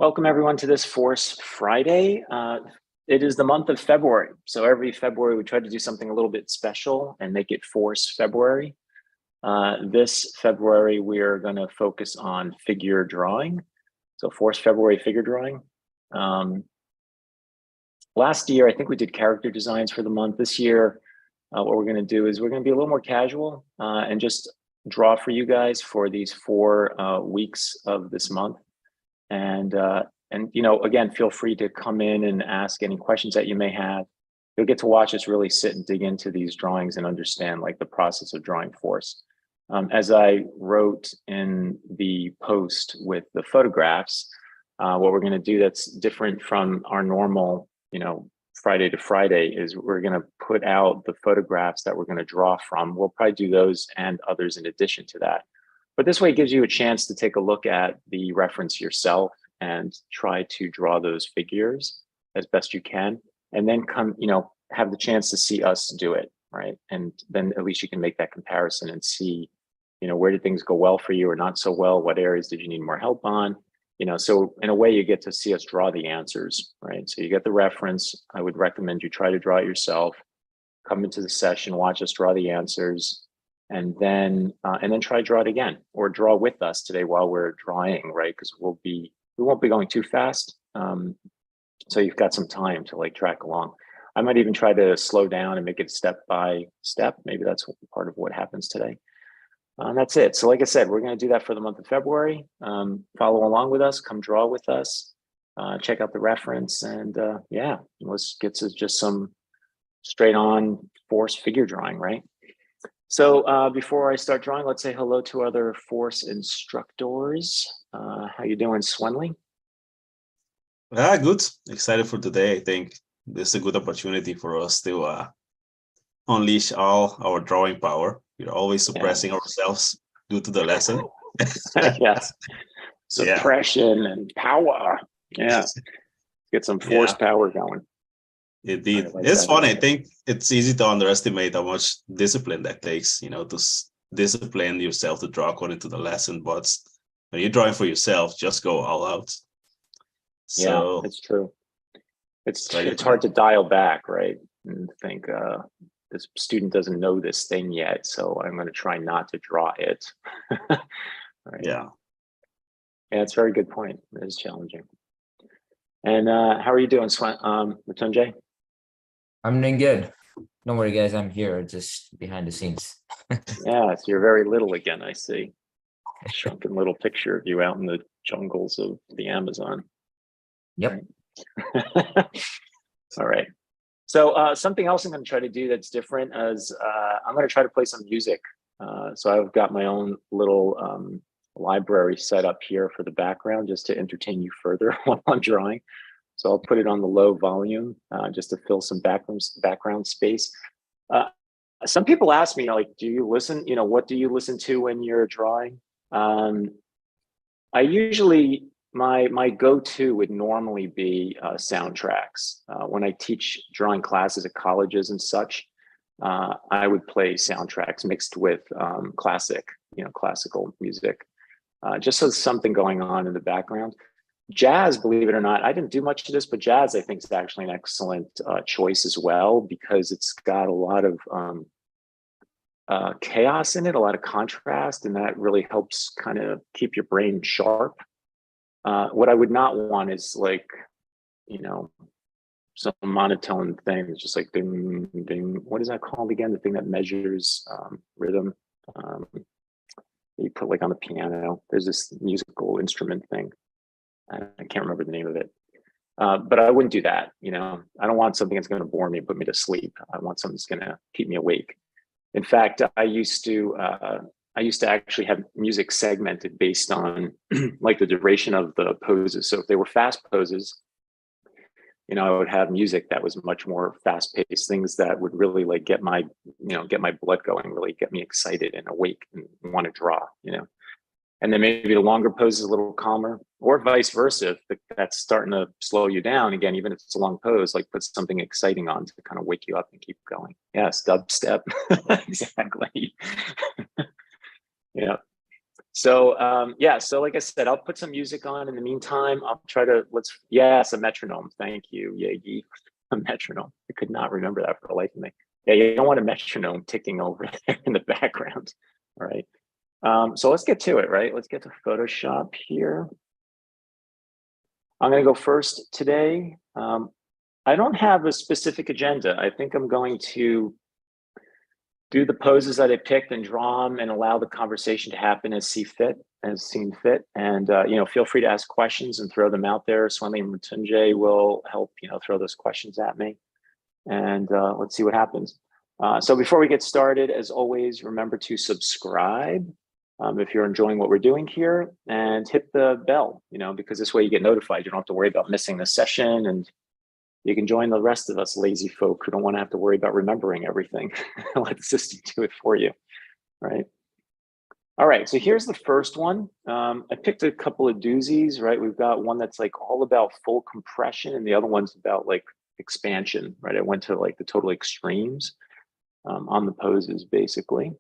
Welcome everyone to this Force Friday. It is the month of February. So every February we try to do something a little bit special and make it Force February. This February we are going to focus on figure drawing. So Force February figure drawing. Last year I think we did character designs for the month. This year what we're going to do is we're going to be a little more casual and just draw for you guys for these 4 weeks of this month. And again, feel free to come in and ask any questions that you may have. You'll get to watch us really sit and dig into these drawings and understand like the process of drawing force. As I wrote in the post with the photographs, what we're going to do that's different from our normal, Friday to Friday is we're going to put out the photographs that we're going to draw from. We'll probably do those and others in addition to that. But this way it gives you a chance to take a look at the reference yourself and try to draw those figures as best you can, and then have the chance to see us do it, right? And then at least you can make that comparison and see, where did things go well for you or not so well? What areas did you need more help on? So in a way you get to see us draw the answers, right? So you get the reference. I would recommend you try to draw it yourself, come into the session, watch us draw the answers, and then try to draw it again or draw with us today while we're drawing, right? Because we won't be going too fast. So you've got some time to track along. I might even try to slow down and make it step by step. Maybe that's part of what happens today. That's it. So like I said, we're going to do that for the month of February. Follow along with us, come draw with us, check out the reference, and let's get to just some straight on force figure drawing, right? So before I start drawing, let's say hello to other Force instructors. How you doing, Swenley? Good. Excited for today. I think this is a good opportunity for us to unleash all our drawing power. We're always suppressing ourselves due to the lesson. Yes. Suppression and power. Yeah. Get some force power going. Indeed. It's fun. I think it's easy to underestimate how much discipline that takes, to discipline yourself to draw according to the lesson. But when you're drawing for yourself, just go all out. So it's true. It's hard to dial back, right? And think this student doesn't know this thing yet, so I'm going to try not to draw it. Right? Yeah, it's a very good point. It is challenging. And how are you doing, Matunjay? I'm doing good. Don't worry, guys. I'm here, just behind the scenes. Yeah, so you're very little again, I see. A shrunken little picture of you out in the jungles of the Amazon. Yep. Right. All right. So something else I'm going to try to do that's different is I'm going to try to play some music. So I've got my own little library set up here for the background just to entertain you further while I'm drawing. So I'll put it on the low volume just to fill some background space. Some people ask me, do you listen? What do you listen to when you're drawing? I usually, my go-to would normally be soundtracks. When I teach drawing classes at colleges and such, I would play soundtracks mixed with classical music, just so there's something going on in the background. Jazz, believe it or not, I didn't do much of this, but jazz I think is actually an excellent choice as well, because it's got a lot of chaos in it, a lot of contrast, and that really helps kind of keep your brain sharp. What I would not want is some monotone thing. It's just like ding, ding. What is that called again? The thing that measures rhythm. You put on the piano. There's this musical instrument thing. I can't remember the name of it. But I wouldn't do that. I don't want something that's going to bore me and put me to sleep. I want something that's going to keep me awake. In fact, I used to actually have music segmented based on the duration of the poses. So if they were fast poses, I would have music that was much more fast paced, things that would really get my blood going, really get me excited and awake and want to draw, And then maybe the longer pose is a little calmer, or vice versa. If that's starting to slow you down again, even if it's a long pose, put something exciting on to kind of wake you up and keep going. Yes, dubstep. Exactly. Yeah. So yeah, so like I said, I'll put some music on in the meantime. I'll try to yes, a metronome. Thank you, Yagi. A metronome. I could not remember that for the life of me. Yeah, you don't want a metronome ticking over there in the background. All right. So let's get to it, right? Let's get to Photoshop here. I'm going to go first today. I don't have a specific agenda. I think I'm going to do the poses that I picked and draw them and allow the conversation to happen as seen fit. And, feel free to ask questions and throw them out there. Swanley and Mritunjay will help, throw those questions at me. And let's see what happens. So before we get started, as always, remember to subscribe if you're enjoying what we're doing here, and hit the bell, because this way you get notified. You don't have to worry about missing the session, and you can join the rest of us lazy folk who don't want to have to worry about remembering everything. Let the system do it for you, right? All right, so here's the first one. I picked a couple of doozies, right? We've got one that's like all about full compression, and the other one's about like expansion, right? I went to like the total extremes on the poses, basically.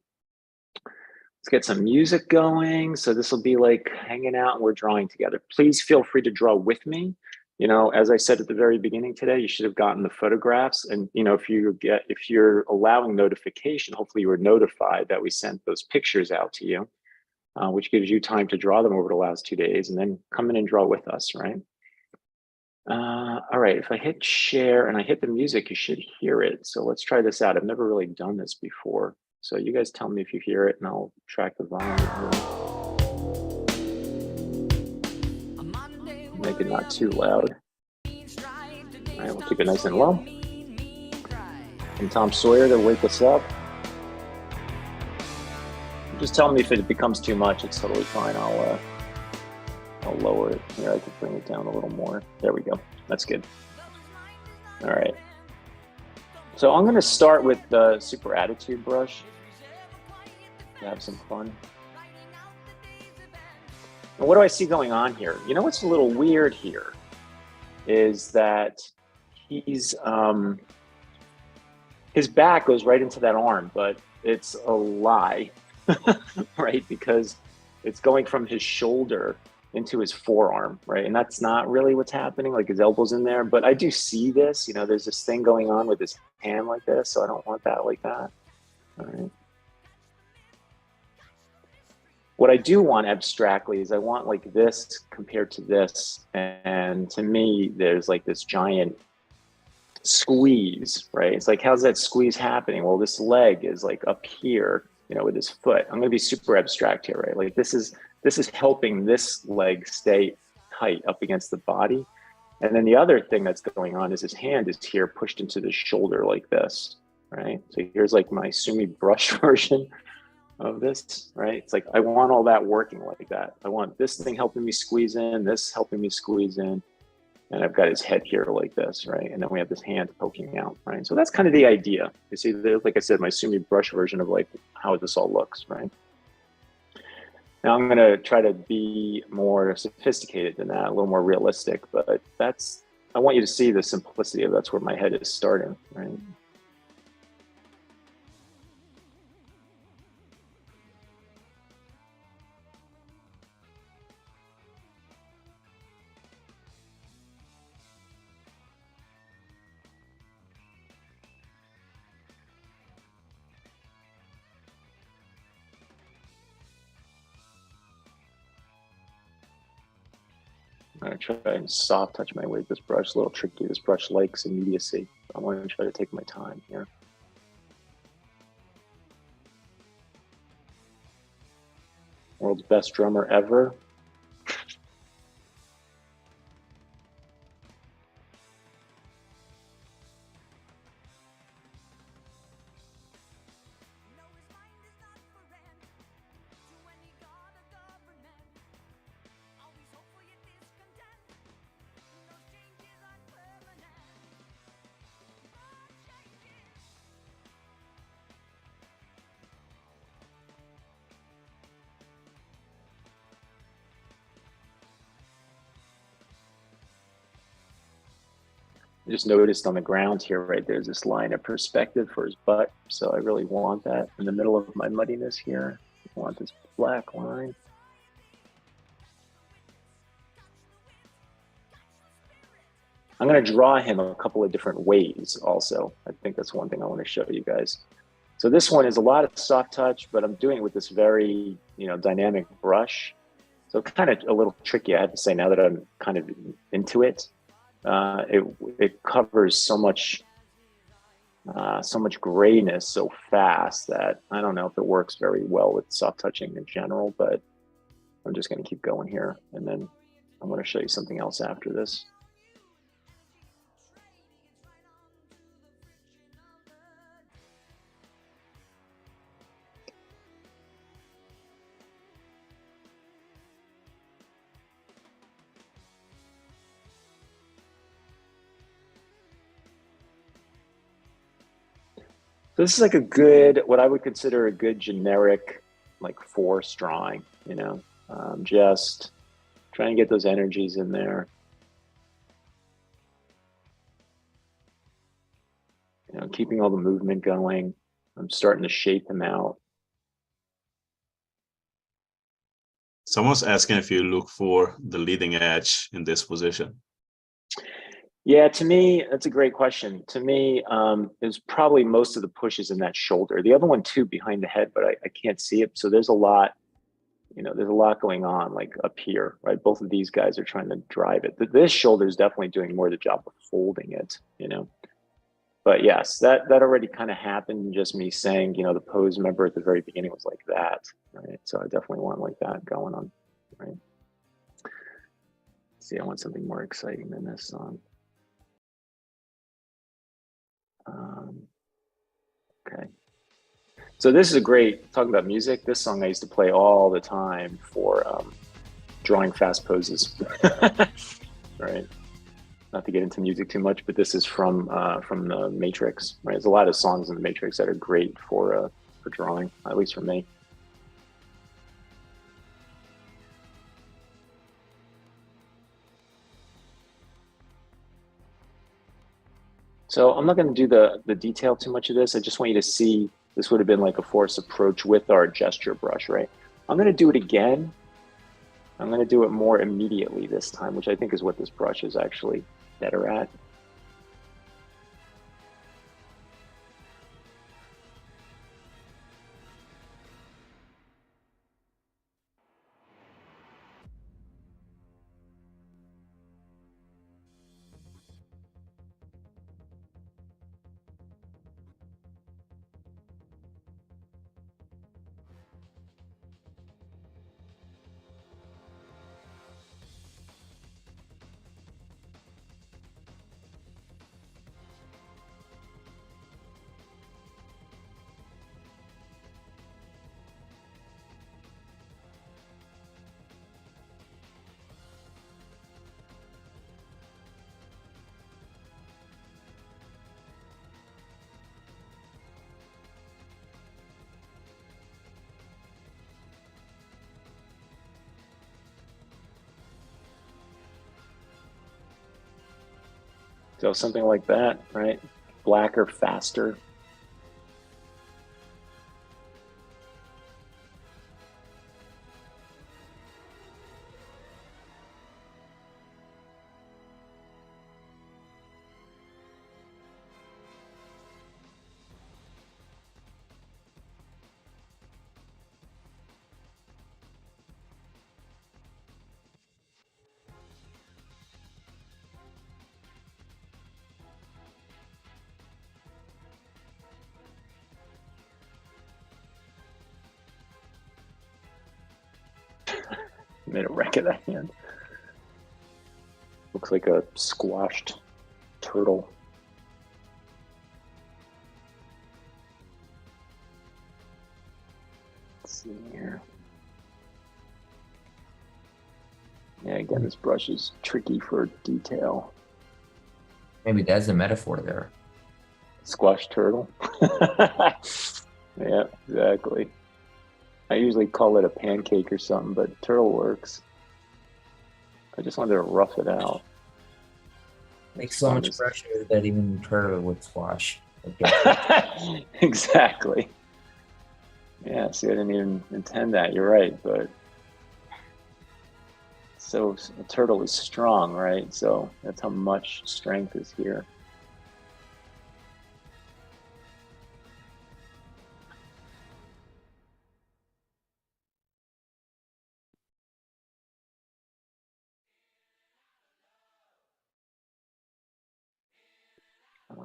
Let's get some music going. So this will be like hanging out and we're drawing together. Please feel free to draw with me. As I said at the very beginning today, you should have gotten the photographs. And if you're allowing notification, hopefully you were notified that we sent those pictures out to you, which gives you time to draw them over the last 2 days and then come in and draw with us, right? All right, if I hit share and I hit the music, you should hear it. So let's try this out. I've never really done this before. So you guys tell me if you hear it and I'll track the volume here. Make it not too loud. All right, we'll keep it nice and low. And Tom Sawyer to wake us up. Just tell me if it becomes too much. It's totally fine. I'll lower it here. I can bring it down a little more. There we go. That's good. All right. So I'm going to start with the Super Attitude brush to have some fun. And what do I see going on here? What's a little weird here is that he's his back goes right into that arm, but it's a lie, right? Because it's going from his shoulder into his forearm, right? And that's not really what's happening, like his elbow's in there, but I do see this, there's this thing going on with his hand like this, so I don't want that like that, all right? What I do want abstractly is I want like this compared to this, and to me, there's like this giant squeeze, right? It's like, how's that squeeze happening? Well, this leg is like up here, with his foot. I'm gonna be super abstract here, right? Like this is helping this leg stay tight up against the body. And then the other thing that's going on is his hand is here pushed into the shoulder like this, right? So here's like my Sumi brush version of this, right? It's like, I want all that working like that. I want this thing helping me squeeze in, this helping me squeeze in. And I've got his head here like this, right? And then we have this hand poking out, right? So that's kind of the idea. You see, like I said, my Sumi brush version of like how this all looks, right? Now I'm gonna try to be more sophisticated than that, a little more realistic, but I want you to see the simplicity of that's where my head is starting, right? I'm gonna try and soft touch my way with this brush. A little tricky. This brush likes immediacy. I want to try to take my time here. World's best drummer ever. I just noticed on the ground here, right, there's this line of perspective for his butt. So I really want that in the middle of my muddiness here. I want this black line. I'm going to draw him a couple of different ways also. I think that's one thing I want to show you guys. So this one is a lot of soft touch, but I'm doing it with this very, dynamic brush. So kind of a little tricky, I have to say, now that I'm kind of into it. It covers so much grayness so fast that I don't know if it works very well with soft touching in general, but I'm just going to keep going here. And then I'm going to show you something else after this. This is like what I would consider a good generic, like force drawing, just trying to get those energies in there. Keeping all the movement going. I'm starting to shape him out. Someone's asking if you look for the leading edge in this position. Yeah, to me, that's a great question. To me, there's probably most of the pushes in that shoulder. The other one too, behind the head, but I can't see it. So there's a lot, there's a lot going on like up here, right? Both of these guys are trying to drive it. This shoulder is definitely doing more of the job of holding it, But yes, that already kind of happened. Just me saying, the pose, remember at the very beginning was like that, right? So I definitely want like that going on, right? See, I want something more exciting than this song. Okay. So this is a great, talking about music, this song I used to play all the time for drawing fast poses, right? Not to get into music too much, but this is from the Matrix, right? There's a lot of songs in the Matrix that are great for drawing, at least for me. So I'm not going to do the detail too much of this. I just want you to see this would have been like a force approach with our gesture brush, right? I'm going to do it again. I'm going to do it more immediately this time, which I think is what this brush is actually better at. So something like that, right? Blacker, faster. Made a wreck of that hand. Looks like a squashed turtle. Let's see here. Yeah, again, this brush is tricky for detail. Maybe that's a metaphor there. Squashed turtle. Yeah, exactly. I usually call it a pancake or something, but turtle works. I just wanted to rough it out. Makes so much pressure that even turtle would squash. Okay. Exactly. Yeah, see, I didn't even intend that. You're right, but let's So a turtle is strong, right? So that's how much strength is here.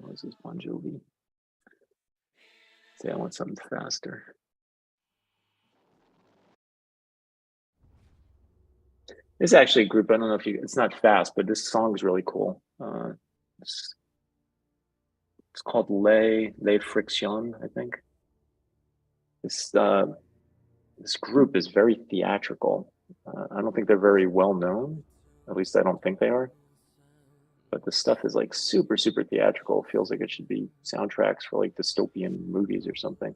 This is Bon Jovi. Say I want something faster. This is actually a group. I don't know if it's not fast, but this song is really cool. It's, it's called Les Frictions, I think. This group is very theatrical. I don't think they're very well known. At least I don't think they are. But the stuff is like super, super theatrical. It feels like it should be soundtracks for like dystopian movies or something.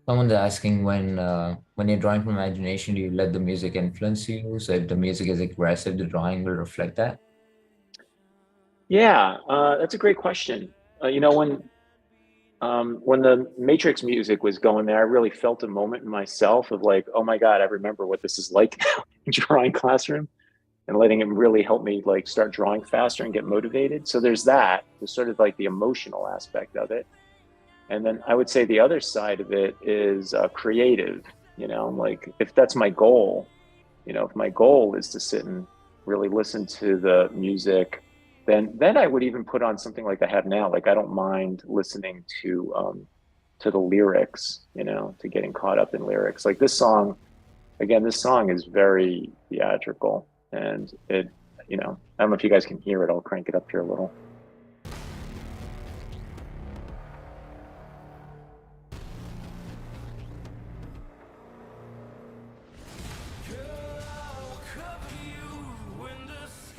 Someone's asking when you're drawing from imagination, do you let the music influence you? So if the music is aggressive, the drawing will reflect that. Yeah, that's a great question. You know, when the Matrix music was going there, I really felt a moment in myself of like, oh my God, I remember what this is like now in drawing classroom, and letting it really help me like start drawing faster and get motivated. So there's that. There's sort of like the emotional aspect of it. And then I would say the other side of it is creative, you know, like if that's my goal, you know, if my goal is to sit and really listen to the music, then I would even put on something like I have now. Like I don't mind listening to the lyrics, you know, to getting caught up in lyrics. Like this song, again, this song is very theatrical, and it, you know, I don't know if you guys can hear it. I'll crank it up here a little.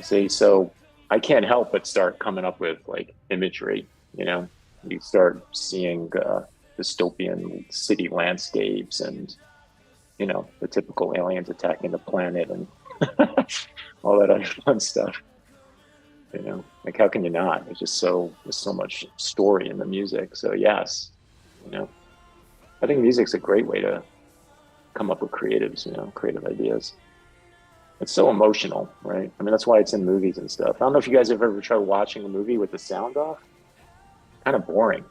See, so I can't help but start coming up with like imagery, you know, you start seeing dystopian city landscapes and, you know, the typical aliens attacking the planet and all that other fun stuff. You know, like how can you not? There's so much story in the music. So yes, you know, I think music's a great way to come up with creatives, you know, creative ideas. It's so emotional, right? I mean, that's why it's in movies and stuff. I don't know if you guys have ever tried watching a movie with the sound off. Kind of boring.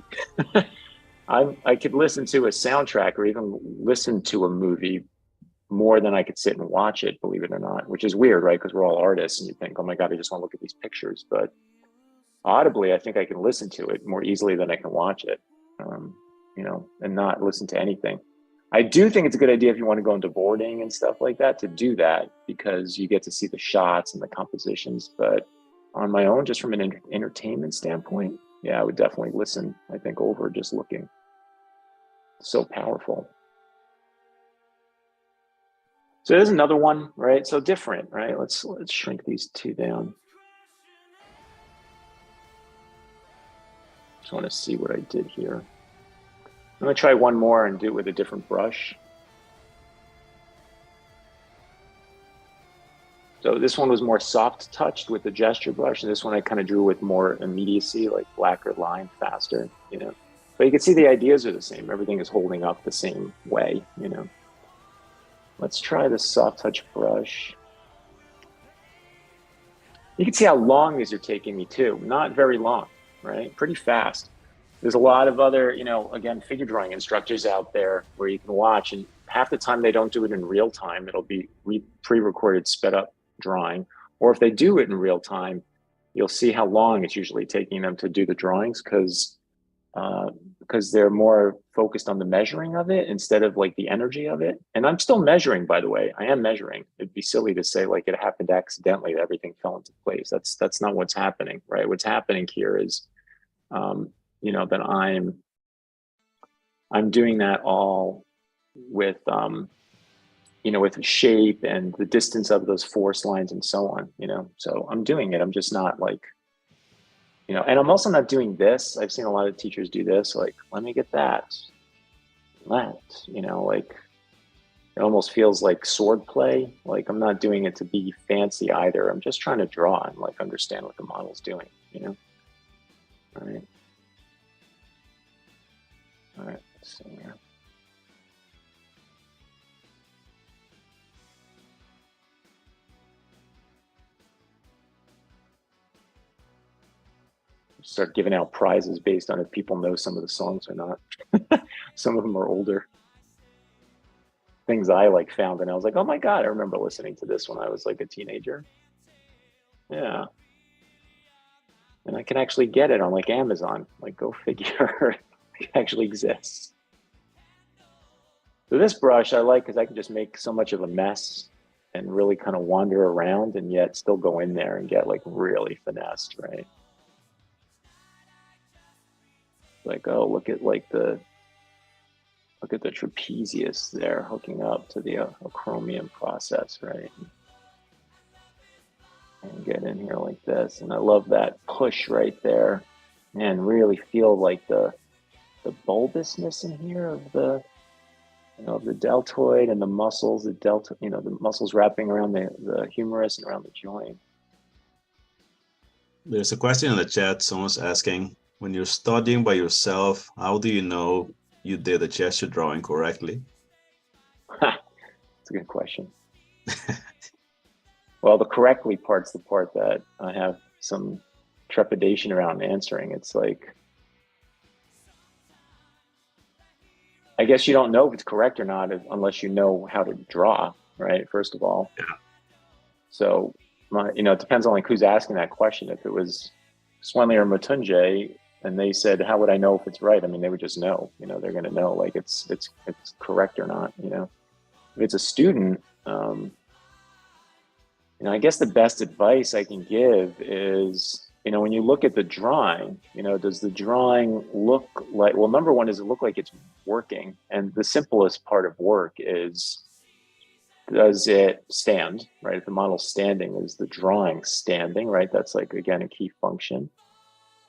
I could listen to a soundtrack or even listen to a movie more than I could sit and watch it, believe it or not, which is weird, right? Because we're all artists and you think, oh my God, I just want to look at these pictures. But audibly, I think I can listen to it more easily than I can watch it, you know, and not listen to anything. I do think it's a good idea if you want to go into boarding and stuff like that to do that because you get to see the shots and the compositions. But on my own, just from an entertainment standpoint, yeah, I would definitely listen, I think, over just looking. So powerful. So there's another one, right? So different, right? Let's shrink these two down. Just want to see what I did here. I'm gonna try one more and do it with a different brush. So this one was more soft touched with the gesture brush, and this one I kind of drew with more immediacy, like blacker line, faster, you know. But you can see the ideas are the same. Everything is holding up the same way, you know. Let's try the soft touch brush. You can see how long these are taking me too. Not very long, right? Pretty fast. There's a lot of other, you know, again, figure drawing instructors out there where you can watch, and half the time they don't do it in real time. It'll be pre-recorded, sped up drawing. Or if they do it in real time, you'll see how long it's usually taking them to do the drawings because they're more focused on the measuring of it instead of like the energy of it. And I'm still measuring, by the way. I am measuring. It'd be silly to say like it happened accidentally, that everything fell into place. That's not what's happening, right? What's happening here is you know, that I'm doing that all with you know, with shape and the distance of those forest lines and so on, you know. So I'm doing it. I'm just not like, you know, and I'm also not doing this. I've seen a lot of teachers do this, like, let me get that. You know, like it almost feels like sword play. Like I'm not doing it to be fancy either. I'm just trying to draw and like understand what the model's doing, you know. All right. All right, let's see here. start giving out prizes based on if people know some of the songs or not. Some of them are older. Things I like found and I was like, oh my God, I remember listening to this when I was like a teenager. Yeah. And I can actually get it on like Amazon. Like, go figure. It actually exists. So this brush I like because I can just make so much of a mess and really kind of wander around and yet still go in there and get like really finessed, right? Like, oh, look at the trapezius there hooking up to the chromium process, right? And get in here like this. And I love that push right there. And really feel like the bulbousness in here of the, you know, the deltoid and the muscles, the muscles wrapping around the humerus and around the joint. There's a question in the chat. Someone's asking, when you're studying by yourself, how do you know you did the gesture drawing correctly? That's a good question. Well, the correctly part's the part that I have some trepidation around answering. It's like, I guess you don't know if it's correct or not unless you know how to draw, right? First of all. Yeah. So, it depends on like who's asking that question. If it was Swanley or Matunje and they said, how would I know if it's right? I mean, they would just know, they're going to know like it's correct or not, If it's a student, I guess the best advice I can give is, when you look at the drawing, does the drawing look like, well, number one, does it look like it's working? And the simplest part of work is, does it stand, right? If the model's standing, is the drawing standing, right? That's like, again, a key function.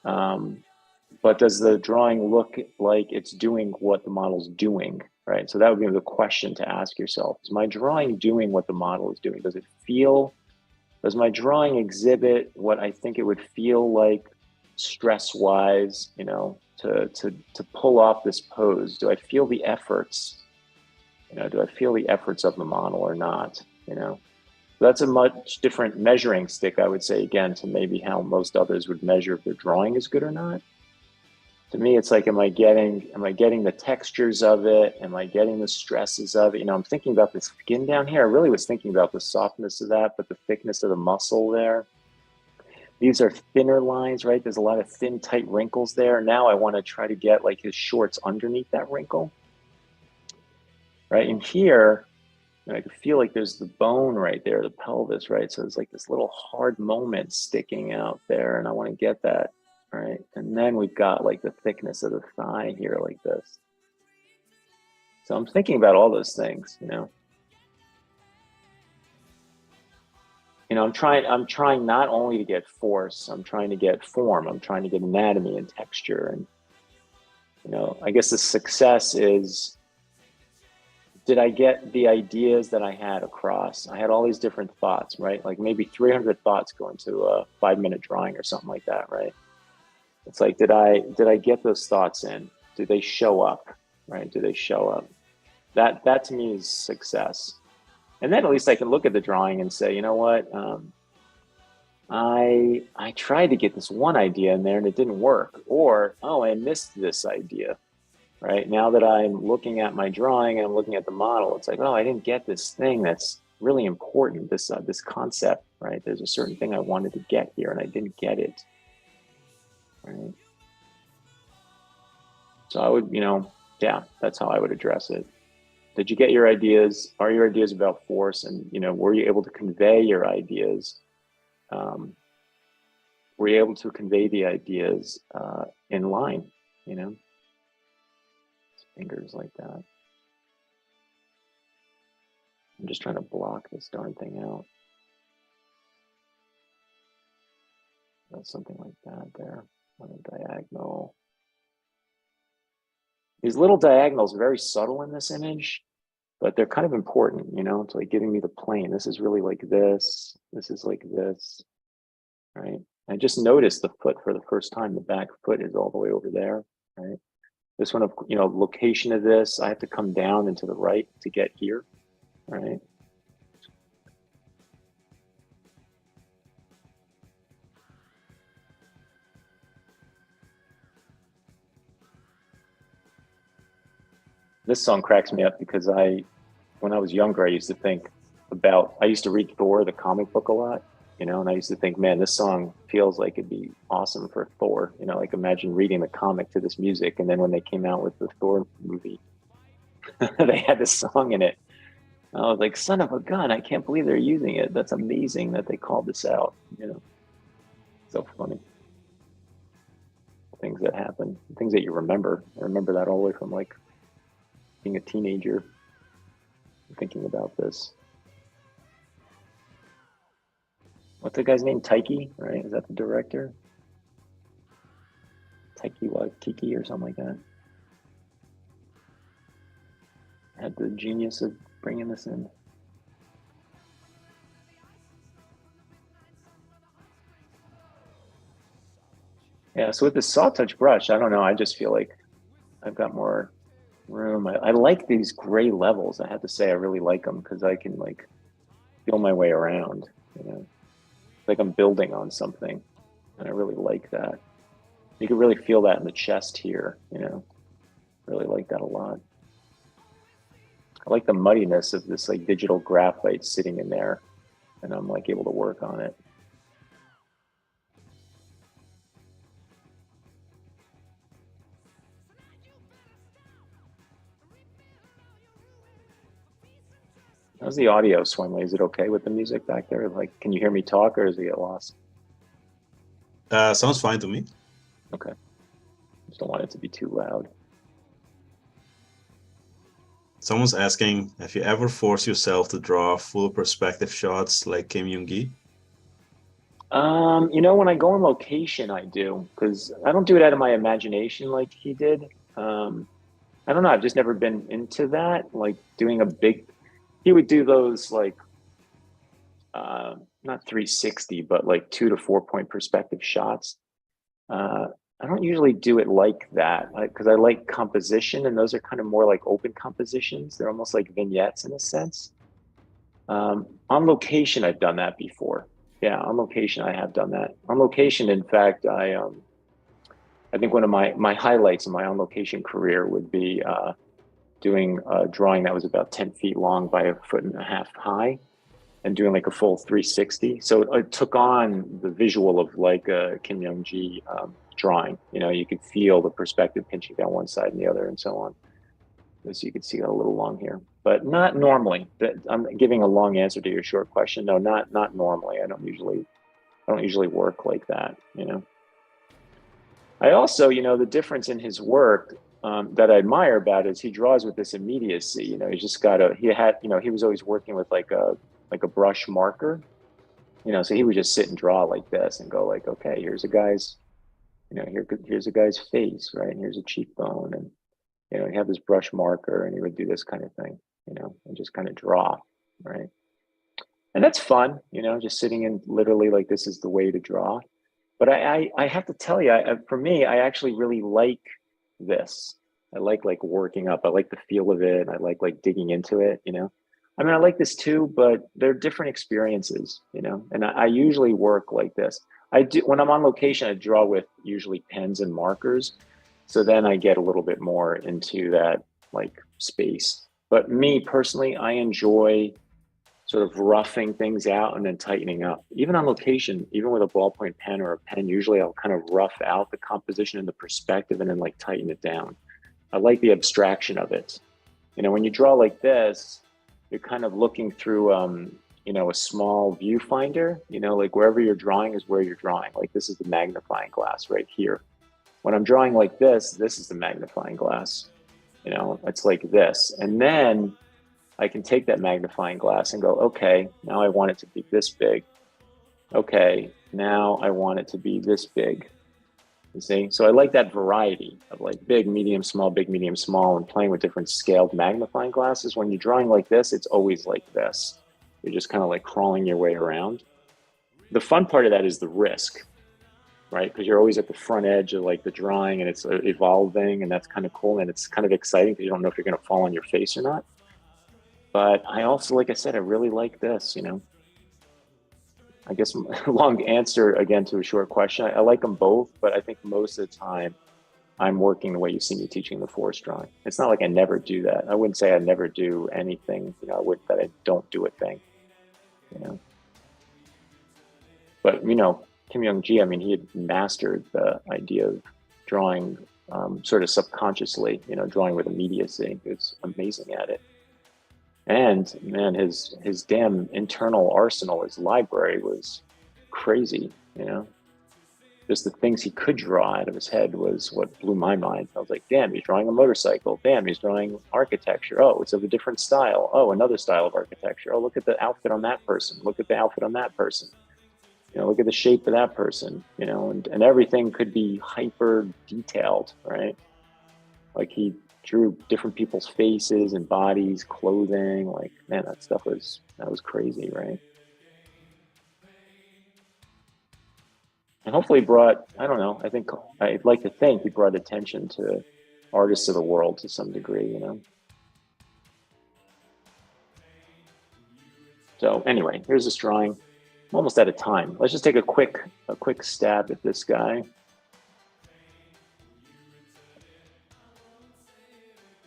But does the drawing look like it's doing what the model's doing, right? So that would be the question to ask yourself. Is my drawing doing what the model is doing? Does my drawing exhibit what I think it would feel like stress-wise, to pull off this pose? Do I feel the efforts? Do I feel the efforts of the model or not? That's a much different measuring stick, I would say, again, to maybe how most others would measure if their drawing is good or not. To me, it's like, am I getting the textures of it? Am I getting the stresses of it? I'm thinking about the skin down here. I really was thinking about the softness of that, but the thickness of the muscle there. These are thinner lines, right? There's a lot of thin, tight wrinkles there. Now I want to try to get like his shorts underneath that wrinkle. Right in here, I can feel like there's the bone right there, the pelvis, right? So it's like this little hard moment sticking out there, and I want to get that, right? And then we've got like the thickness of the thigh here, like this. So I'm thinking about all those things, I'm trying not only to get force, I'm trying to get form, I'm trying to get anatomy and texture, and I guess the success is, did I get the ideas that I had across? I had all these different thoughts, right? Like maybe 300 thoughts go into a 5-minute drawing or something like that, right? It's like, did I get those thoughts in? Do they show up, right? Do they show up? That to me is success. And then at least I can look at the drawing and say, you know what? I tried to get this one idea in there and it didn't work. Or, oh, I missed this idea. Right now that I'm looking at my drawing and I'm looking at the model, it's like, oh, I didn't get this thing that's really important. This concept, right? There's a certain thing I wanted to get here and I didn't get it. Right. So I would, yeah, that's how I would address it. Did you get your ideas? Are your ideas about force? And were you able to convey your ideas? Were you able to convey the ideas in line? Fingers like that. I'm just trying to block this darn thing out. That's something like that there on a diagonal. These little diagonals are very subtle in this image, but they're kind of important, It's like giving me the plane. This is really like this. This is like this, right? I just noticed the foot for the first time. The back foot is all the way over there, right? This one, location of this, I have to come down and to the right to get here, right? This song cracks me up because when I was younger, I used to think I used to read Thor, the comic book a lot, you know, and I used to think, man, this song feels like it'd be awesome for Thor. You know, like imagine reading the comic to this music. And then when they came out with the Thor movie, they had this song in it. I was like, son of a gun, I can't believe they're using it. That's amazing that they called this out, you know. So funny. Things that happen, things that you remember. I remember that all the way from like being a teenager, thinking about this. What's the guy's name? Taiki, right? Is that the director? Taiki Waititi or something like that. Had the genius of bringing this in. Yeah, so with the Soft Touch brush, I don't know, I just feel like I've got more room. I like these gray levels. I have to say, I really like them because I can like feel my way around, you know, like I'm building on something, and I really like that. You can really feel that in the chest here, you know, really like that a lot. I like the muddiness of this like digital graphite sitting in there, and I'm like able to work on it. How's the audio, Swinley? Is it okay with the music back there? Like, can you hear me talk, or is it get lost? Sounds fine to me. Okay. Just don't want it to be too loud. Someone's asking, have you ever forced yourself to draw full perspective shots like Kim Yoon-gi? You know, when I go on location, I do, because I don't do it out of my imagination like he did. I don't know. I've just never been into that, like doing a big. He would do those like not 360, but like 2 to 4 point perspective shots. I don't usually do it like that because I like composition, and those are kind of more like open compositions. They're almost like vignettes in a sense. On location, I've done that before. Yeah, on location, I have done that. On location, in fact, I think one of my highlights in my on location career would be doing a drawing that was about 10 feet long by 1.5 feet high, and doing like a full 360. So it took on the visual of like a Kim Young-ji drawing. You know, you could feel the perspective pinching down one side and the other and so on. As you can see, a little long here, but not normally. I'm giving a long answer to your short question. No, not normally. I don't usually work like that, you know. I also, you know, the difference in his work that I admire about it is he draws with this immediacy. You know, he was always working with like a brush marker, you know, so he would just sit and draw like this and go like, okay, here's a guy's, you know, here's a guy's face, right? And here's a cheekbone, and you know, he had this brush marker, and he would do this kind of thing, you know, and just kind of draw, right? And that's fun, you know, just sitting in literally like this is the way to draw. But I have to tell you, for me, I actually really like this. I like working up. I like the feel of it. I like digging into it, you know. I mean, I like this too, but they're different experiences, you know. And I usually work like this. I do when I'm on location. I draw with usually pens and markers, so then I get a little bit more into that like space. But me personally, I enjoy sort of roughing things out and then tightening up. Even on location, even with a ballpoint pen or a pen, usually I'll kind of rough out the composition and the perspective and then like tighten it down. I like the abstraction of it. You know, when you draw like this, you're kind of looking through, you know, a small viewfinder, you know, like wherever you're drawing is where you're drawing. Like this is the magnifying glass right here. When I'm drawing like this is the magnifying glass. You know, it's like this. And then I can take that magnifying glass and go, okay, now I want it to be this big. Okay, now I want it to be this big. You see? So I like that variety of like big, medium, small, and playing with different scaled magnifying glasses. When you're drawing like this, it's always like this. You're just kind of like crawling your way around. The fun part of that is the risk, right? Because you're always at the front edge of like the drawing, and it's evolving, and that's kind of cool. And it's kind of exciting because you don't know if you're going to fall on your face or not. But I also, like I said, I really like this, you know. I guess long answer again to a short question. I like them both, but I think most of the time I'm working the way you see me teaching the force drawing. It's not like I never do that. I wouldn't say I never do anything, you know, that I don't do a thing, you know. But, you know, Kim Young-ji, I mean, he had mastered the idea of drawing sort of subconsciously, you know, drawing with immediacy. He was amazing at it. And man, his damn internal arsenal, his library was crazy, you know. Just the things he could draw out of his head was what blew my mind. I was like, damn, he's drawing a motorcycle. Damn, he's drawing architecture. Oh, it's of a different style. Oh, another style of architecture. Oh, look at the outfit on that person. Look at the outfit on that person. You know, look at the shape of that person, you know, and everything could be hyper detailed, right? Like he drew different people's faces and bodies, clothing. Like, man, that was crazy, right? And hopefully brought, I don't know, I'd like to think he brought attention to artists of the world to some degree, you know? So anyway, here's this drawing. I'm almost out of time. Let's just take a quick stab at this guy.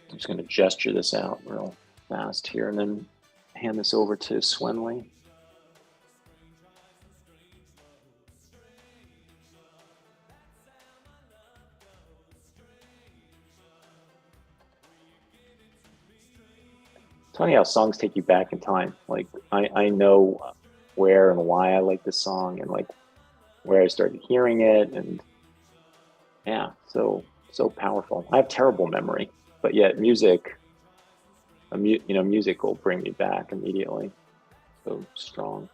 I'm just going to gesture this out real fast here and then hand this over to Swenley. It's funny how songs take you back in time. Like I know where and why I like this song and like where I started hearing it, and yeah, so powerful. I have terrible memory, but yet music, you know, music will bring me back immediately. So strong.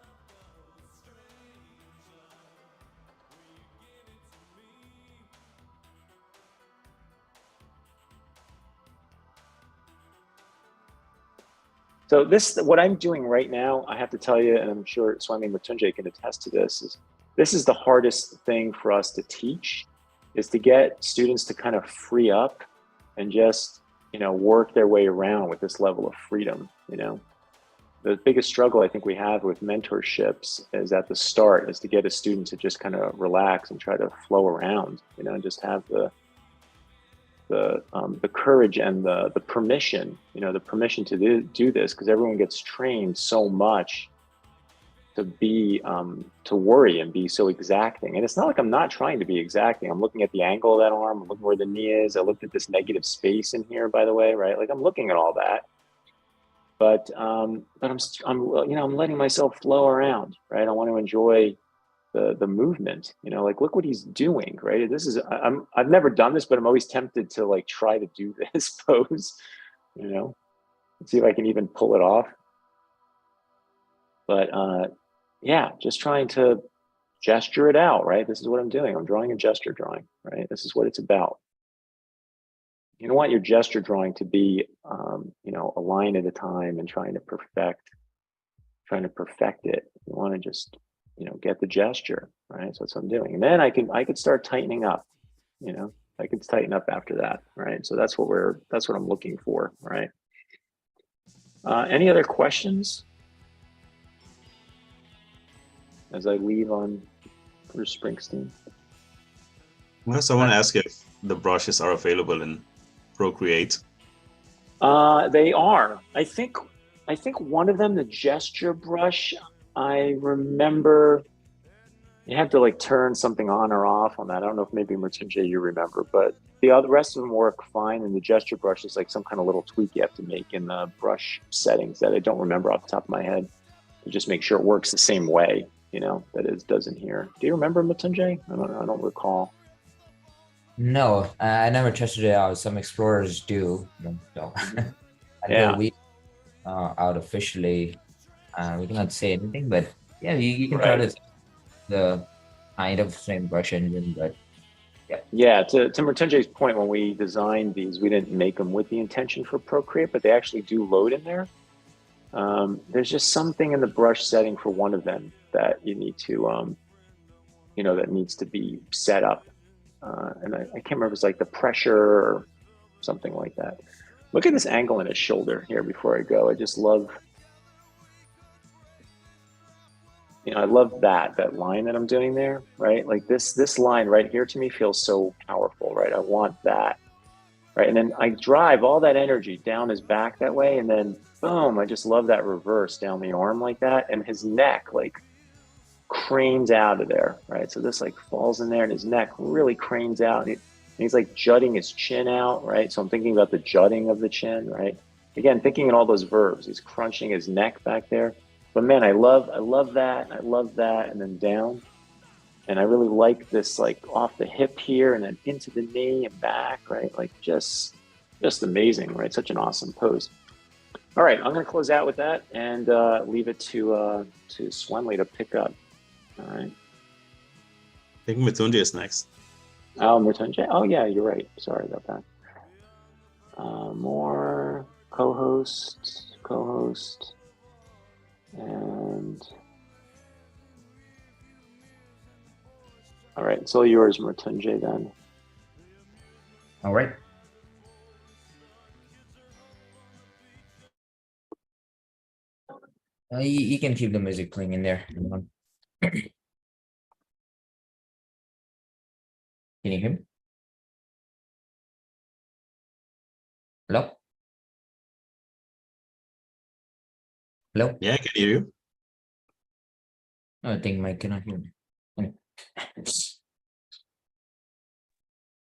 So what I'm doing right now, I have to tell you, and I'm sure Swami Mrityunjay can attest to this is the hardest thing for us to teach, is to get students to kind of free up and just, you know, work their way around with this level of freedom, you know. The biggest struggle I think we have with mentorships is at the start, is to get a student to just kind of relax and try to flow around, you know, and just have the courage and the permission, you know, the permission to do this, because everyone gets trained so much to be to worry and be so exacting. And it's not like I'm not trying to be exacting. I'm looking at the angle of that arm. I'm looking where the knee is. I looked at this negative space in here, by the way, right? Like I'm looking at all that, but I'm you know, I'm letting myself flow around, right? I want to enjoy the movement, you know, like look what he's doing, right? I've never done this, but I'm always tempted to like try to do this pose, you know, see if I can even pull it off. But yeah, just trying to gesture it out, right? This is what I'm doing. I'm drawing a gesture drawing, right? This is what it's about. You don't want your gesture drawing to be, you know, a line at a time and trying to perfect it. You want to just, you know, get the gesture, right? So that's what I'm doing. And then I could start tightening up, you know, I could tighten up after that, right? So that's what I'm looking for, right? Any other questions as I leave on Bruce Springsteen? Well, so I want to ask if the brushes are available in Procreate. They are. I think one of them, the gesture brush, I remember you had to like turn something on or off on that. I don't know if maybe Mrityunjay you remember, but the rest of them work fine. And the gesture brush is like some kind of little tweak you have to make in the brush settings that I don't remember off the top of my head to just make sure it works the same way, you know, that it does in here. Do you remember, Mrityunjay? I don't recall. No, I never tested it out. Some explorers do. No. Yeah. We out officially, we cannot say anything, but yeah, you can Right. try to the kind of same brush engine, but yeah. To Mrityunjay's point, when we designed these, we didn't make them with the intention for Procreate, but they actually do load in there. There's just something in the brush setting for one of them that you need to, you know, that needs to be set up. And I can't remember if it's like the pressure or something like that. Look at this angle in his shoulder here before I go. I just love. you know, I love that line that I'm doing there, right? Like this line right here to me feels so powerful, right? I want that, right? And then I drive all that energy down his back that way, and then boom, I just love that reverse down the arm like that, and his neck like cranes out of there, right? So this like falls in there, and his neck really cranes out, and he's like jutting his chin out, right? So I'm thinking about the jutting of the chin, right? Again, thinking in all those verbs. He's crunching his neck back there. But man, I love that. I love that. And then down. And I really like this like off the hip here and then into the knee and back, right? Like just amazing, right? Such an awesome pose. All right, I'm gonna close out with that and leave it to Swenley to pick up. All right. I think Mithunji is next. Oh, Mrityunjay. Oh yeah, you're right. Sorry about that. More co-host, and all right. It's all yours, Mrityunjay. Then. All right. You can keep the music playing in there. Can you hear me? Hello? Hello? Yeah, I can hear you. I think Mike cannot hear me. Anyway.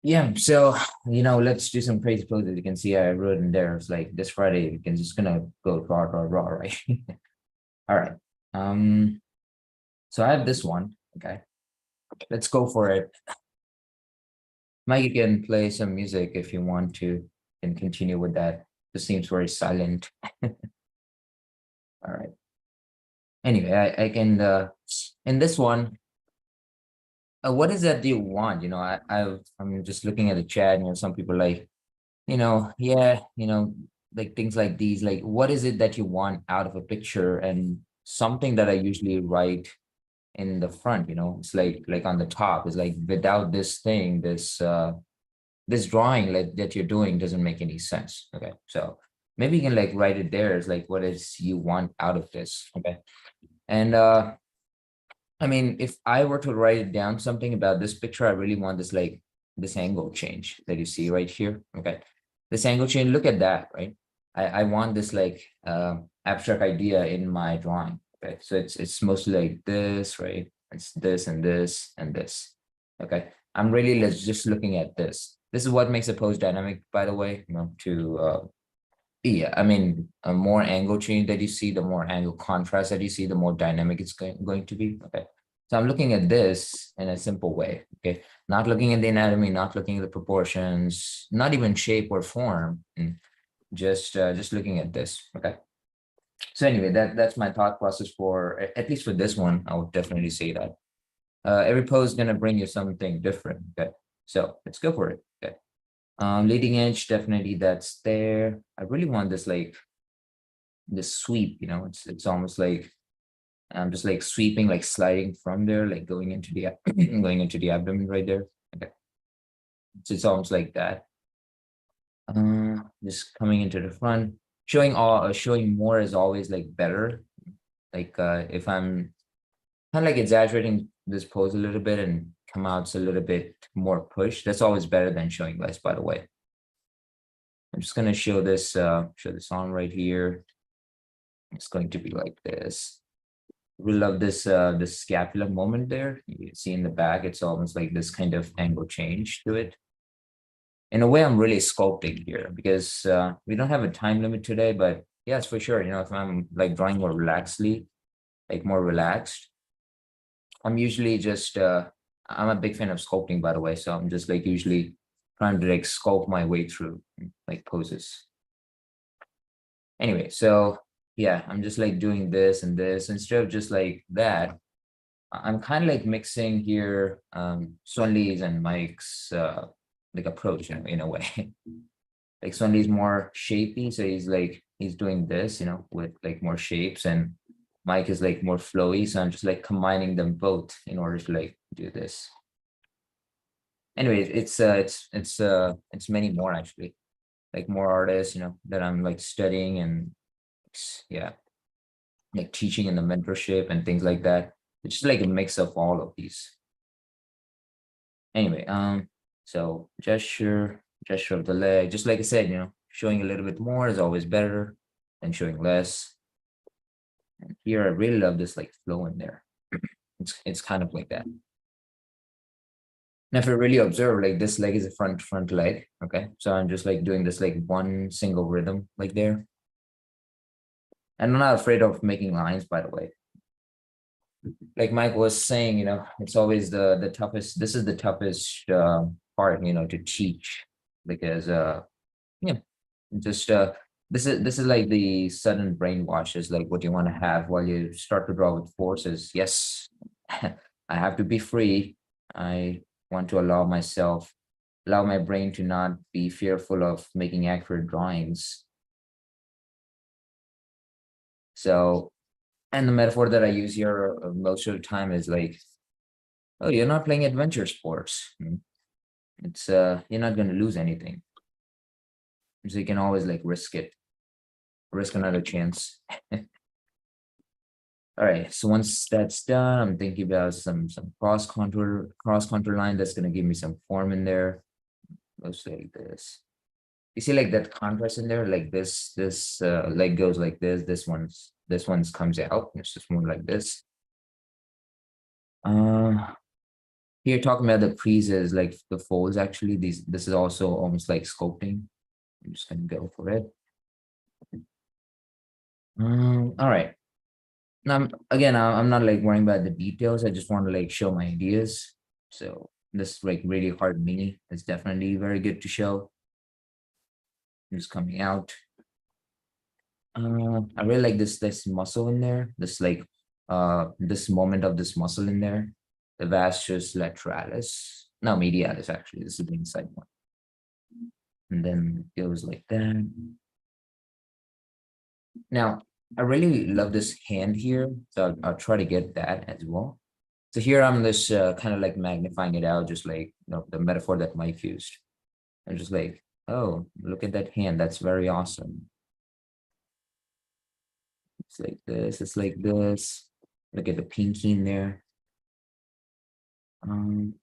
Yeah, so let's do some crazy poses. You can see I wrote in there. It's like this Friday, you can just gonna go raw, right? All right. So I have this one. Okay. Let's go for it. Mike, you can play some music if you want to and continue with that. This seems very silent. All right. Anyway, I can in this one. What is that you want? I'm just looking at the chat, some people like, yeah, like things like these, like, what is it that you want out of a picture? And something that I usually write in the front, it's like on the top is like, without this thing, this drawing that you're doing doesn't make any sense. Okay, so maybe you can like write it there. It's like, what is you want out of this? Okay, and I mean, if I were to write it down something about this picture, I really want this like this angle change that you see right here. Okay, this angle change. Look at that, right? I want this like abstract idea in my drawing. Okay, so it's mostly like this, right? It's this and this and this. Okay, I'm really just looking at this. This is what makes a pose dynamic, by the way. Yeah, I mean, a more angle change that you see, the more angle contrast that you see, the more dynamic it's going to be. Okay, so I'm looking at this in a simple way. Okay, not looking at the anatomy, not looking at the proportions, not even shape or form, and just looking at this. Okay, so anyway, that's my thought process for at least for this one. I would definitely say that every pose is gonna bring you something different. Okay, so let's go for it. Okay. Leading edge, definitely that's there. I really want this like this sweep, it's almost like I'm just like sweeping, like sliding from there, like going into the going into the abdomen right there. Okay, so it's almost like that. Just coming into the front, showing more is always like better. Like if I'm kind of like exaggerating this pose a little bit and come out a little bit more push, that's always better than showing less, by the way. I'm just going to show this arm right here. It's going to be like this. We love this this scapula moment there. You can see in the back, it's almost like this kind of angle change to it. In a way, I'm really sculpting here because we don't have a time limit today, but yes, for sure. If I'm like drawing more relaxedly, like more relaxed, I'm usually just I'm a big fan of sculpting, by the way. So I'm just like usually trying to like sculpt my way through like poses. Anyway, so yeah, I'm just like doing this and this instead of just like that. I'm kind of like mixing here Swenley's and Mike's like approach in a way. Like Swenley's more shapy, so he's doing this, with like more shapes, and Mike is like more flowy, so I'm just like combining them both in order to like do this. Anyway, it's many more actually, like more artists, that I'm like studying and yeah, like teaching in the mentorship and things like that. It's just like a mix of all of these. Anyway, so gesture of the leg, just like I said, showing a little bit more is always better than showing less. And here I really love this like flow in there. It's kind of like that. And if you really observe, like this leg is a front leg. Okay, so I'm just like doing this like one single rhythm like there. And I'm not afraid of making lines, by the way. Like Mike was saying, it's always the toughest. This is the toughest part, to teach, because just this is like the sudden brainwash is like what you want to have while you start to draw with forces. Yes, I have to be free. I want to allow my brain to not be fearful of making accurate drawings. So, and the metaphor that I use here most of the time is like, oh, you're not playing adventure sports. It's you're not going to lose anything. So you can always like risk another chance. All right, so once that's done, I'm thinking about some cross contour line that's going to give me some form in there. Looks like this. You see like that contrast in there, like this leg goes like this one's comes out. It's just more like this. Here talking about the creases, like the folds, actually this is also almost like sculpting. I'm just gonna go for it. All right. Now again, I'm not like worrying about the details. I just want to like show my ideas. So this like really hard mini is definitely very good to show. Just coming out. I really like this muscle in there. This like this moment of this muscle in there. The vastus lateralis. No, medialis actually. This is the inside one. And then it goes like that. Now, I really love this hand here, so I'll try to get that as well. So here I'm just kind of like magnifying it out, just like the metaphor that Mike used. I'm just like, oh, look at that hand. That's very awesome. It's like this. It's like this. Look at the pinky in there.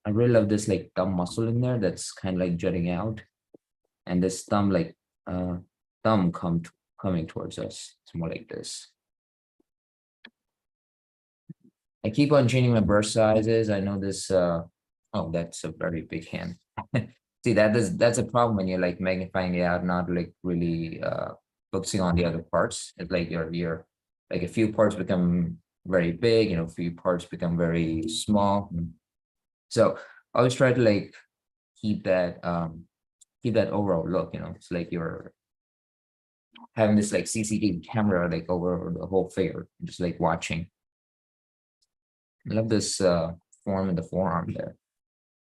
I really love this like thumb muscle in there that's kind of like jutting out, and this thumb like thumb coming towards us. It's more like this. I keep on changing my brush sizes. I know this. Oh, that's a very big hand. See, that's a problem when you're like magnifying it out, not like really focusing on the other parts. It's like you're like a few parts become very big, a few parts become very small. So I always try to like keep that overall look. It's like you're having this like CCTV camera like over the whole figure, just like watching. I love this form in the forearm there.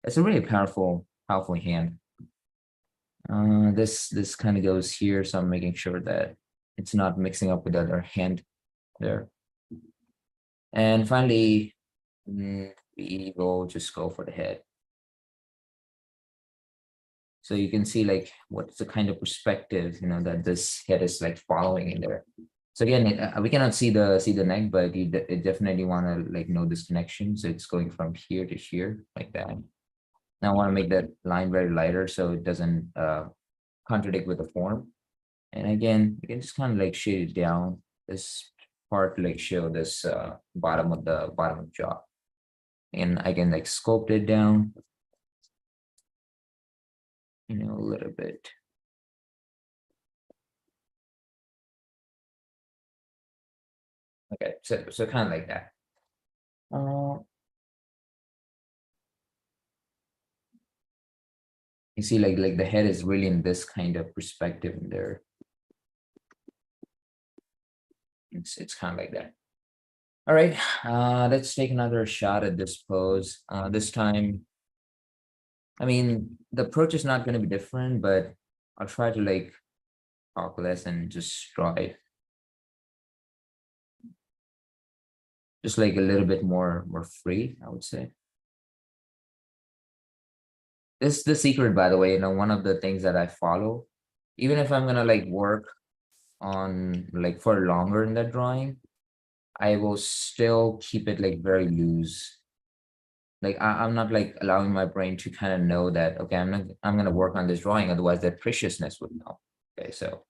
It's a really powerful hand. This kind of goes here, so I'm making sure that it's not mixing up with the other hand there. And finally, we will just go for the head. So you can see like what's the kind of perspective that this head is like following in there. So again, we cannot see the neck, but you definitely want to like know this connection. So it's going from here to here like that. Now I want to make that line very lighter so it doesn't contradict with the form. And again, you can just kind of like shade it down. This part like show this bottom of the jaw. And I can like sculpt it down, a little bit. Okay, so kind of like that. You see, like the head is really in this kind of perspective in there. It's kind of like that. All right, let's take another shot at this pose. This time, I mean, the approach is not going to be different, but I'll try to like talk less and just draw it. Just like a little bit more free, I would say. This is the secret, by the way, one of the things that I follow, even if I'm gonna like work on like for longer in that drawing, I will still keep it like very loose. Like I'm not like allowing my brain to kind of know that, okay, I'm gonna work on this drawing, otherwise that preciousness would know. Okay, so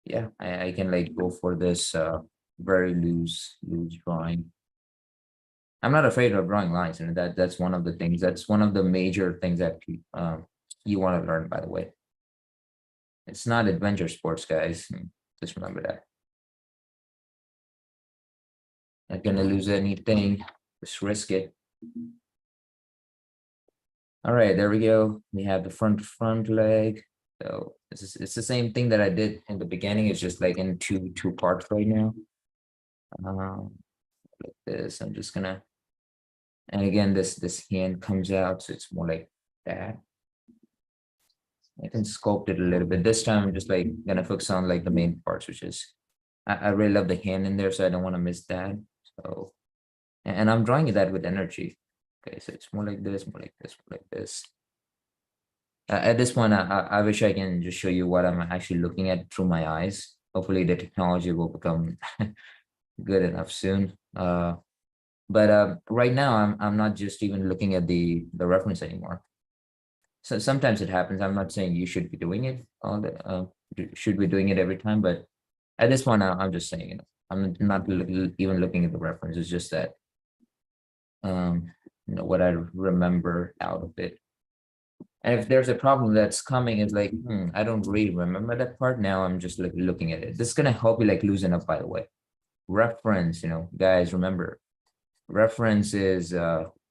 yeah, I can like go for this very loose drawing. I'm not afraid of drawing lines, and that's one of the things, that's one of the major things that you want to learn, by the way. It's not adventure sports, guys. Just remember that. Not gonna lose anything. Just risk it. All right, there we go. We have the front leg. So it's the same thing that I did in the beginning. It's just like in two parts right now. Like this. I'm just gonna, and again, this hand comes out, so it's more like that. I can sculpt it a little bit. This time I'm just like gonna focus on like the main parts, which is I really love the hand in there, so I don't want to miss that. So, and I'm drawing that with energy. Okay, so it's more like this, more like this, more like this. At this point, I wish I can just show you what I'm actually looking at through my eyes. Hopefully the technology will become good enough soon. But right now I'm not just even looking at the reference anymore. So sometimes it happens. I'm not saying you should be doing it all the should be doing it every time, but at this point I'm just saying, you know, I'm not even looking at the reference. It's just that you know, what I remember out of it. And if there's a problem that's coming, it's like, I don't really remember that part. Now I'm just like looking at it. This is gonna help you like loosen up, by the way. Reference, you know, guys, remember, reference is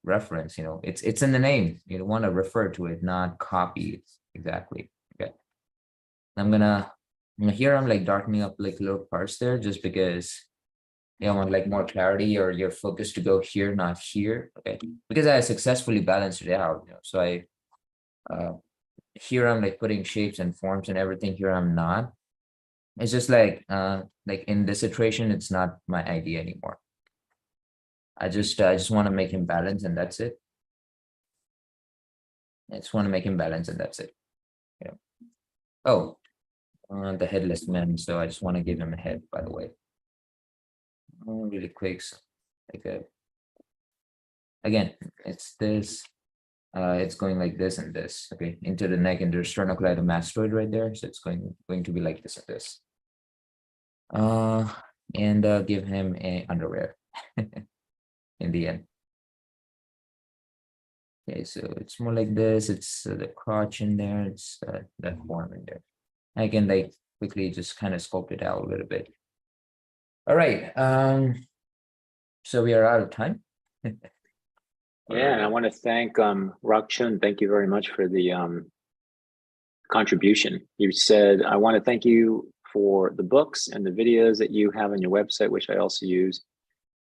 reference, you know, it's in the name. You want to refer to it, not copy it. Exactly. Okay. Here I'm like darkening up like little parts there just because you want like more clarity, or your focus to go here, not here. Okay. Because I successfully balanced it out, you know, so I here I'm like putting shapes and forms and everything. Here I'm not. It's just like in this iteration, it's not my idea anymore. I just want to make him balance, and that's it. I just want to make him balance, and that's it. Yeah. Oh, the headless man. So I just want to give him a head, by the way. Really quick. So like again, it's this. It's going like this and this. Okay, into the neck, and there's sternocleidomastoid right there. So it's going to be like this and this. And give him a underwear in the end. Okay, so it's more like this. It's the crotch in there. It's that form in there. I can like quickly just kind of sculpt it out a little bit. All right. So we are out of time. Yeah, and I want to thank Rakchun. Thank you very much for the contribution. You said, I want to thank you for the books and the videos that you have on your website, which I also use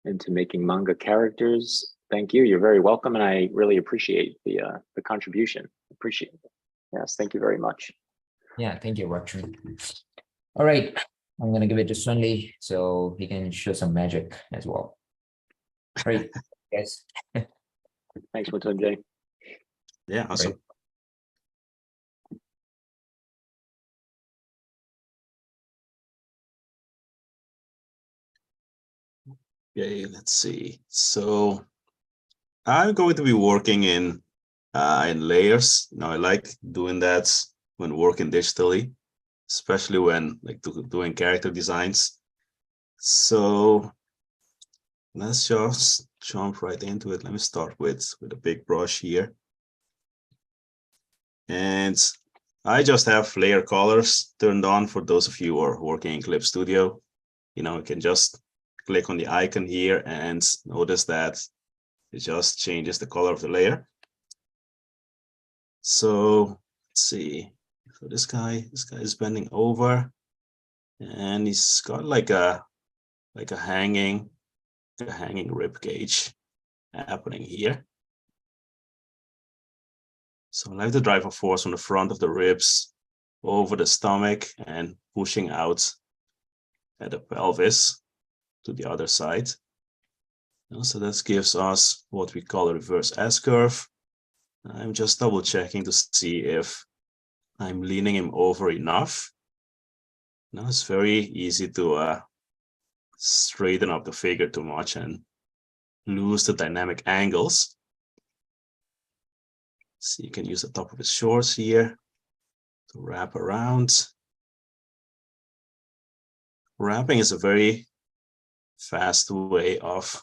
into making manga characters. Thank you. You're very welcome, and I really appreciate the contribution. Appreciate it. Yes, thank you very much. Yeah, thank you, Rakchun. All right, I'm gonna give it to Sunli so he can show some magic as well. All right, guys. Thanks, Mutunjay. Yeah, awesome. Right. Okay, let's see. So I'm going to be working in layers. You know, I like doing that when working digitally, especially when like doing character designs. So let's just jump right into it. Let me start with a big brush here. And I just have layer colors turned on for those of you who are working in Clip Studio. You know, you can just click on the icon here and notice that it just changes the color of the layer. So let's see. So this guy is bending over, and he's got like a hanging rib cage happening here. So I like the driver force from the front of the ribs over the stomach and pushing out at the pelvis to the other side. So that gives us what we call a reverse S-curve. I'm just double checking to see if I'm leaning him over enough. Now it's very easy to straighten up the figure too much and lose the dynamic angles. So you can use the top of his shorts here to wrap around. Wrapping is a very fast way of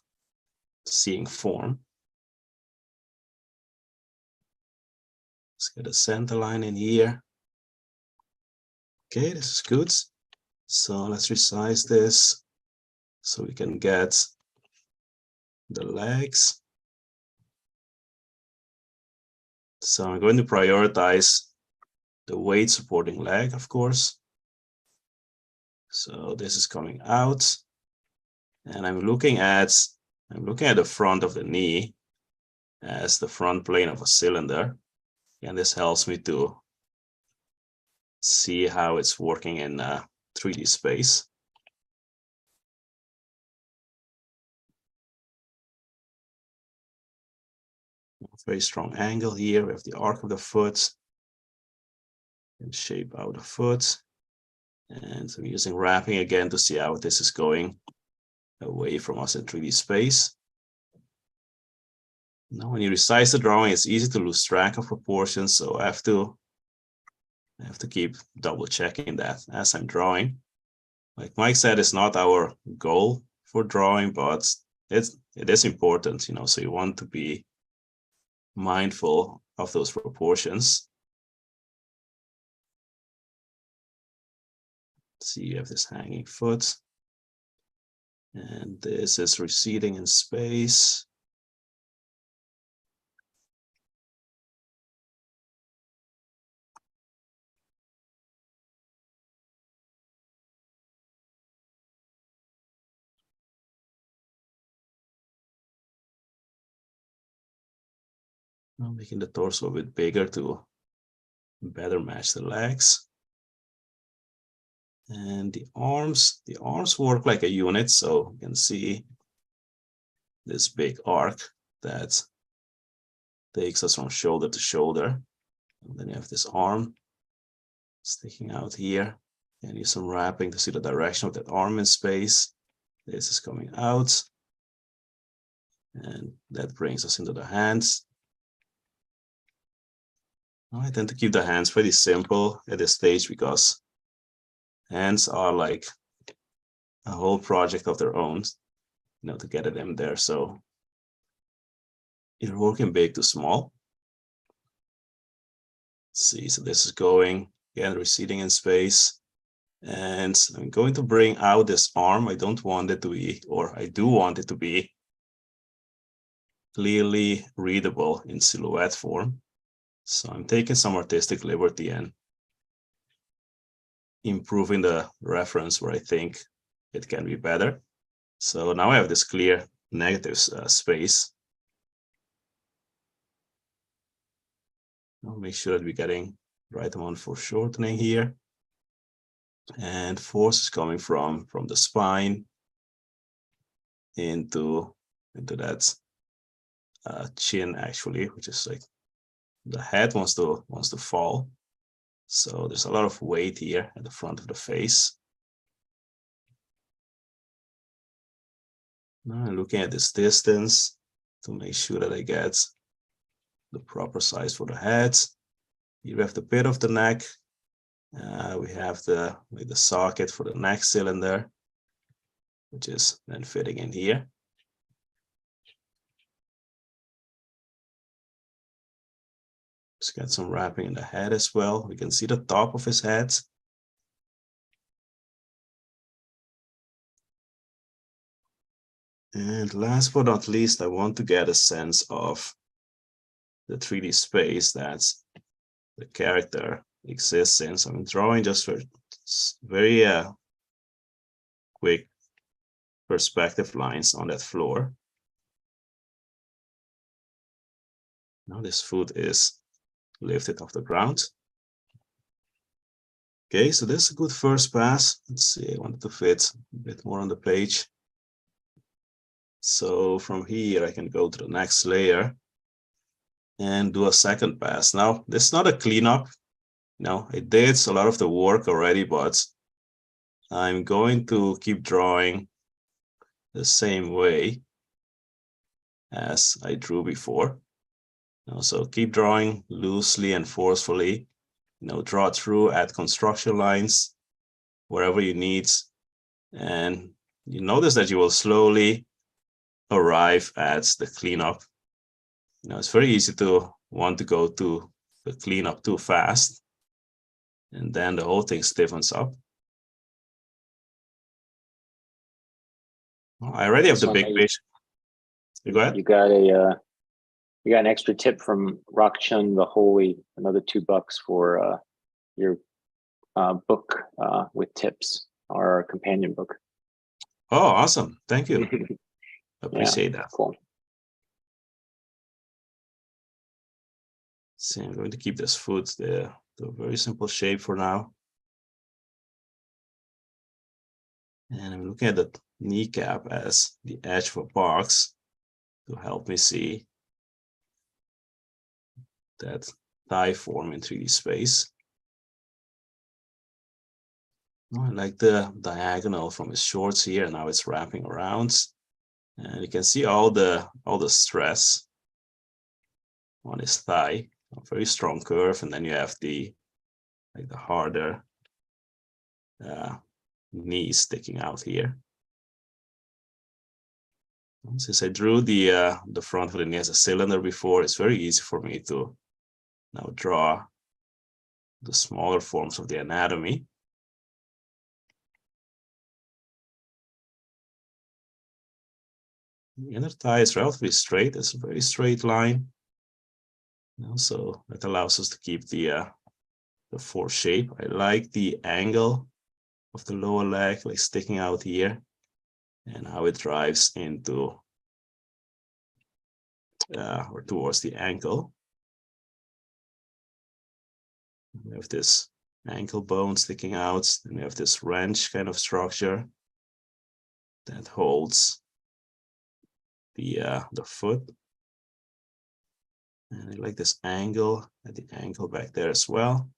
seeing form. Let's get a center line in here. Okay, this is good. So let's resize this so we can get the legs. So I'm going to prioritize the weight supporting leg, of course. So this is coming out, and I'm looking at the front of the knee as the front plane of a cylinder, and this helps me to see how it's working in 3D space. Very strong angle here. We have the arc of the foot and shape out the foot. And I'm using wrapping again to see how this is going away from us in 3D space. Now, when you resize the drawing, it's easy to lose track of proportions. So I have to keep double checking that as I'm drawing. Like Mike said, it's not our goal for drawing, but it is important, you know, so you want to be mindful of those proportions. See, you have this hanging foot, and this is receding in space. Now making the torso a bit bigger to better match the legs. And the arms work like a unit, so you can see this big arc that takes us from shoulder to shoulder. And then you have this arm sticking out here, and use some wrapping to see the direction of that arm in space. This is coming out, and that brings us into the hands. I tend to keep the hands pretty simple at this stage because hands are like a whole project of their own, you know, to get them there. So you're working big to small. See, so this is going again, receding in space. And I'm going to bring out this arm. I don't want it to be, or I do want it to be clearly readable in silhouette form. So I'm taking some artistic liberty and improving the reference where I think it can be better. So now I have this clear negative space. I'll make sure that we're getting the right amount for shortening here. And force is coming from the spine into that chin, actually, which is like the head wants to fall. So there's a lot of weight here at the front of the face. Now I'm looking at this distance to make sure that I get the proper size for the head. Here we have the pit of the neck. We have the socket for the neck cylinder, which is then fitting in here. Let's get some wrapping in the head as well. We can see the top of his head. And last but not least, I want to get a sense of the 3D space that the character exists in. So I'm drawing just for very quick perspective lines on that floor. Now this foot is lifted off the ground. Okay, so this is a good first pass. Let's see, I wanted to fit a bit more on the page. So from here, I can go to the next layer and do a second pass. Now, this is not a cleanup. No, I did a lot of the work already, but I'm going to keep drawing the same way as I drew before. So keep drawing loosely and forcefully. Draw through at construction lines wherever you need, and you notice that you will slowly arrive at the cleanup. It's very easy to want to go to the cleanup too fast, and then the whole thing stiffens up. I already have the big fish. You go ahead. You got an extra tip from Rock Chun the Holy, another $2 for your book with tips, our companion book. Oh, awesome. Thank you. Appreciate that. Cool. See, I'm going to keep this foot there to a very simple shape for now. And I'm looking at the kneecap as the edge of a box to help me see that thigh form in 3D space. I like the diagonal from his shorts here. Now it's wrapping around, and you can see all the stress on his thigh. A very strong curve, and then you have the harder knee sticking out here. Since I drew the front of the knee as a cylinder before, it's very easy for me to now draw the smaller forms of the anatomy. The inner thigh is relatively straight. It's a very straight line. So that allows us to keep the fore shape. I like the angle of the lower leg, like sticking out here, and how it drives into or towards the ankle. We have this ankle bone sticking out, and we have this wrench kind of structure that holds the foot. And I like this angle at the ankle back there as well.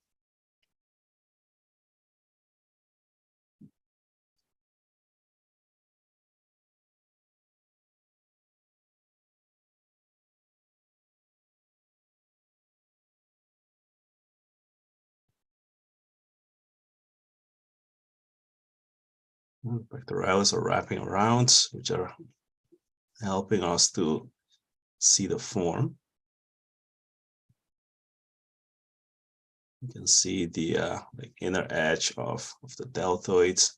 Pectoralis are wrapping around, which are helping us to see the form. You can see the inner edge of the deltoids.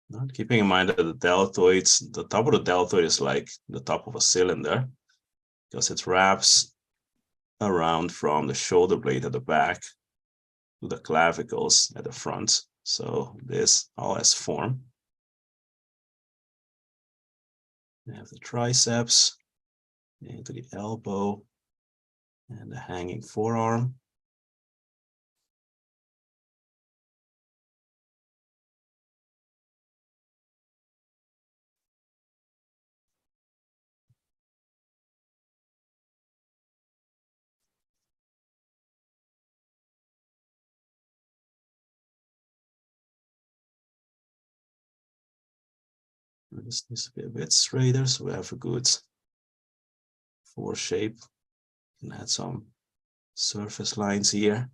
Now, keeping in mind that the deltoids, the top of the deltoid is like the top of a cylinder, because it wraps around from the shoulder blade at the back to the clavicles at the front. So this all has form. We have the triceps into the elbow and the hanging forearm. This needs to be a bit straighter, so we have a good fore shape. And add some surface lines here.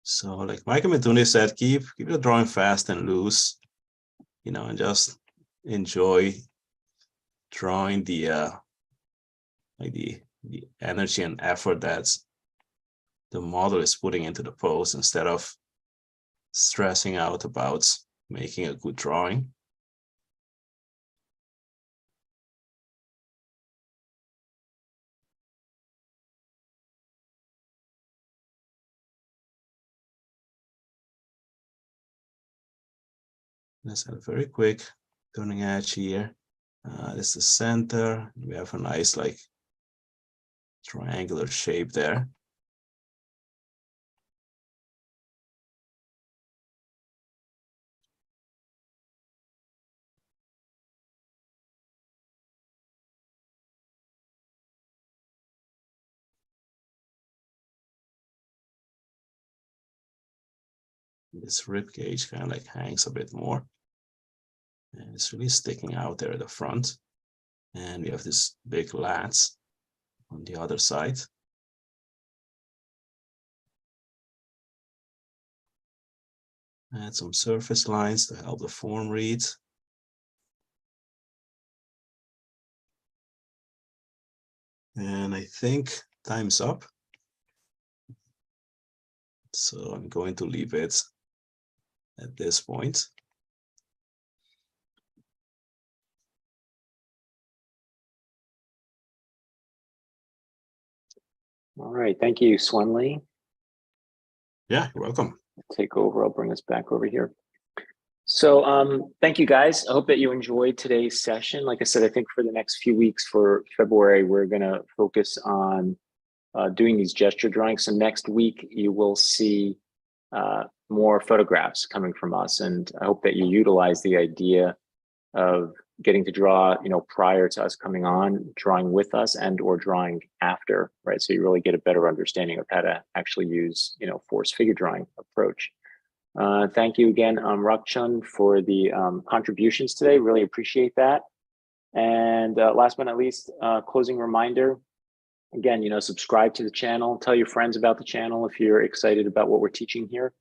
So like Michael Mitune said, keep the drawing fast and loose, and just enjoy drawing the energy and effort that the model is putting into the pose, instead of stressing out about making a good drawing. Let's have a very quick turning edge here. This is the center. We have a nice like triangular shape there. This rib cage kind of like hangs a bit more. And it's really sticking out there at the front. And we have this big lats on the other side. Add some surface lines to help the form read. And I think time's up. So I'm going to leave it at this point. All right, thank you, Swanley. Yeah, you're welcome. Take over, I'll bring us back over here. So thank you guys. I hope that you enjoyed today's session. Like I said, I think for the next few weeks for February, we're gonna focus on doing these gesture drawings. So next week you will see more photographs coming from us. And I hope that you utilize the idea of getting to draw, prior to us coming on, drawing with us and or drawing after, right? So you really get a better understanding of how to actually use, force figure drawing approach. Thank you again, Rakchun, for the contributions today. Really appreciate that. And last but not least, closing reminder, again, subscribe to the channel, tell your friends about the channel if you're excited about what we're teaching here,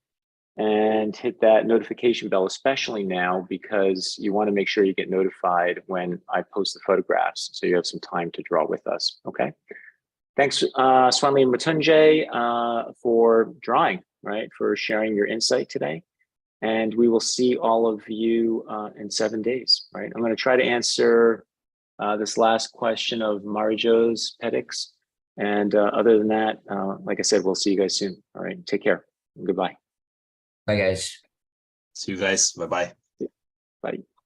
and hit that notification bell, especially now, because you want to make sure you get notified when I post the photographs, so you have some time to draw with us, okay? Thanks, Swanley and Mrityunjay, for drawing, right, for sharing your insight today. And we will see all of you in 7 days, right? I'm going to try to answer this last question of Marijo's Pedix. And other than that, like I said, we'll see you guys soon. All right, take care. Goodbye. Bye, guys. See you guys. Bye-bye. Bye.